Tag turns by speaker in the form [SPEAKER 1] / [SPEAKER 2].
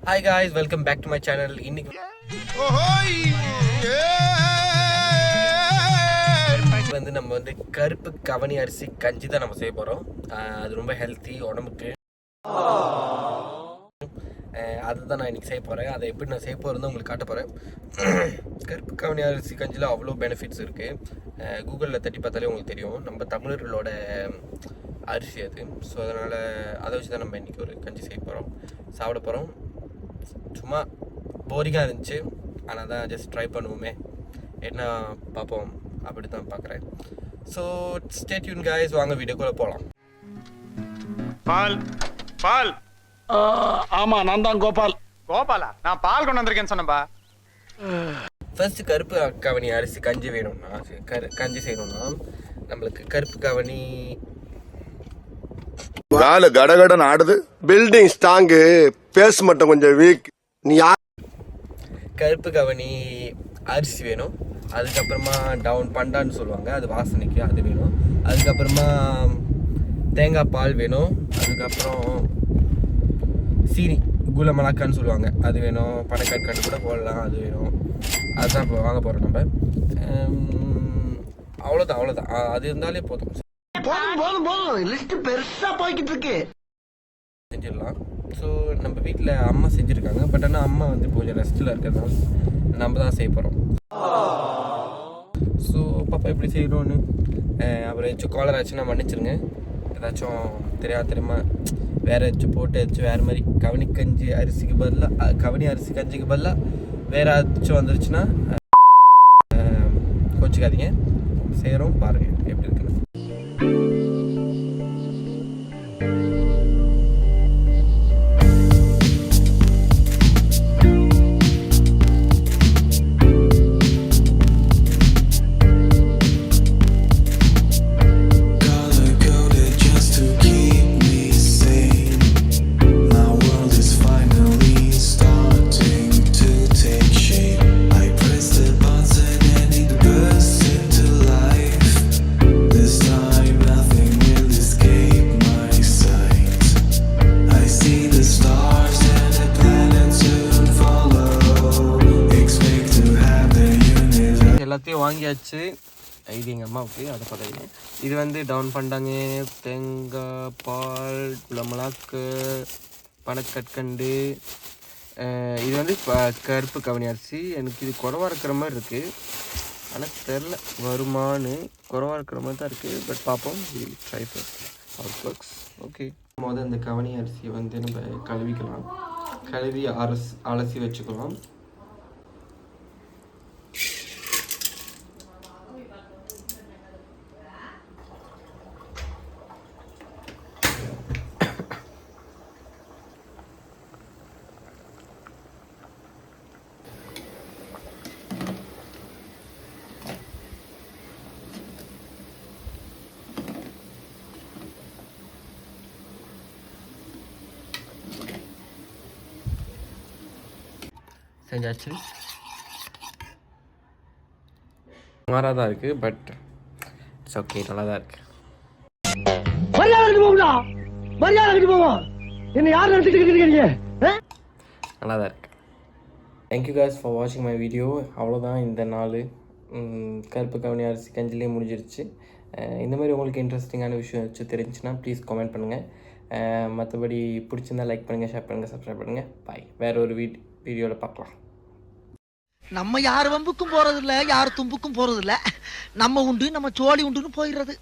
[SPEAKER 1] Hi guys, welcome back to my channel. இன்னைக்கு வந்து நம்ம வந்து கருப்பு கவனி அரிசி கஞ்சி தான் நம்ம செய்ய போறோம். அது ரொம்ப ஹெல்த்தி உடம்புக்கு. அதுதான் நான் இன்னைக்கு செய்ய போறேன். அதை எப்படி நான் செய்ய போறேன்னு உங்களுக்கு காட்ட போறேன். கருப்பு கவனி அரிசி கஞ்சியில் அவ்வளோ பெனிஃபிட்ஸ் இருக்கு. கூகுளில் தட்டி பார்த்தாலே உங்களுக்கு தெரியும். நம்ம தமிழர்களோட அரிசி அது. ஸோ அதனால் அதை வச்சு தான் நம்ம இன்றைக்கி ஒரு கஞ்சி செய்ய போகிறோம், சாப்பிட போகிறோம். சும்மா போரிங்காக இருந்துச்சு, ஆனால் தான் ஜஸ்ட் ட்ரை பண்ணுவோமே, என்ன பார்ப்போம் அப்படி தான் பார்க்குறேன். ஸோ ஸ்டே டியூன் गाइस, வாங்க வீடியோக்குள்ளே போகலாம்.
[SPEAKER 2] பால் பால்.
[SPEAKER 3] ஆமாம், நான் தான் கோபால்.
[SPEAKER 2] கோபாலா? நான் பால் கொண்டு வந்திருக்கேன்னு சொன்னப்பா.
[SPEAKER 1] ஃபர்ஸ்ட் கருப்பு கவனி அரிசி கஞ்சி வேணும்னா, கஞ்சி செய்யணும்னா நம்மளுக்கு கருப்பு கவனி
[SPEAKER 4] கால கடகடன் ஆடுது. பில்டிங் ஸ்ட்ராங்கு, பேஸ் மட்டும் கொஞ்சம் வீக். நீ
[SPEAKER 1] கருப்பு கவனி அரிசி வேணும். அதுக்கப்புறமா டவுன் பண்டான்னு சொல்லுவாங்க, அது வாசனைக்கு, அது வேணும். அதுக்கப்புறமா தேங்காய் பால் வேணும். அதுக்கப்புறம் சீனி, குல மிளகான்னு சொல்லுவாங்க, அது வேணும். பனைக்கற்கண்டு கூட போடலாம், அது வேணும். அதுதான் இப்போ வாங்க போகிறோம் நம்ம. அவ்வளோதான். அது இருந்தாலே போதும், செஞ்சிடலாம். ஸோ நம்ம வீட்டில் அம்மா செஞ்சுருக்காங்க, பட் ஆனால் அம்மா வந்து கொஞ்சம் ரெஸ்ட்டில் இருக்கிறதுனால நம்ம தான் செய்ய போகிறோம். ஸோ பாப்பா எப்படி செய்யணும்னு அப்புறம் ஏதாச்சும் காலர் ஆச்சுன்னா மன்னிச்சிருங்க. ஏதாச்சும் தெரியாம வேறு ஏதாச்சும் போட்டு ஏதாச்சும் வேறு மாதிரி கவனி கஞ்சி அரிசிக்கு பதிலாக, கவனி அரிசி கஞ்சிக்கு பதிலாக வேறு ஏதாச்சும் வந்துருச்சுன்னா கோச்சிக்காதீங்க. செய்கிறோம், பாருங்கள் எப்படி இருக்குன்னு. எல்லாத்தையும் வாங்கியாச்சு. இது எங்கள் அம்மாவுக்கு, அதை பார்த்தாங்க. இது வந்து டவுன் பண்ணாங்க. தேங்காய் பால், குளமிளகு, பனக்கற்கண்டு. இது வந்து கருப்பு கவனி அரிசி. எனக்கு இது குறவாக இருக்கிற மாதிரி இருக்குது, ஆனால் தெரில வருமானு. குறவாக இருக்கிற மாதிரி தான் இருக்குது, பட் பார்ப்போம். Try works. ஓகே, முதல்ல இந்த கவனி அரிசியை வந்து நம்ம கழுவிக்கலாம். கழுவி அலசி வச்சுக்கலாம். செஞ்சாச்சு. மாறாக தான் இருக்குது, பட் இட்ஸ் ஓகே, நல்லா தான் இருக்குது. நல்லா தான் இருக்குது. தேங்க்யூ காய்ஸ் ஃபார் வாட்சிங் மை வீடியோ. அவ்வளோதான் இந்த நாள். கருப்பு கவனி அரிசி கஞ்சிலே முடிஞ்சிருச்சு. இந்த மாதிரி உங்களுக்கு இன்ட்ரெஸ்டிங்கான விஷயம் வச்சு தெரிஞ்சுன்னா ப்ளீஸ் கமெண்ட் பண்ணுங்கள். மற்றபடி பிடிச்சிருந்தா லைக் பண்ணுங்கள், ஷேர் பண்ணுங்கள், சப்ஸ்கிரைப் பண்ணுங்கள். பாய். வேறு ஒரு வீடியோவில் பார்க்கலாம்.
[SPEAKER 5] நம்ம யார் வம்புக்கும் போறதில்ல, யார் தும்புக்கும் போறதில்ல. நம்ம உண்டு, நம்ம சோழி உண்டுன்னு போயிடுறது.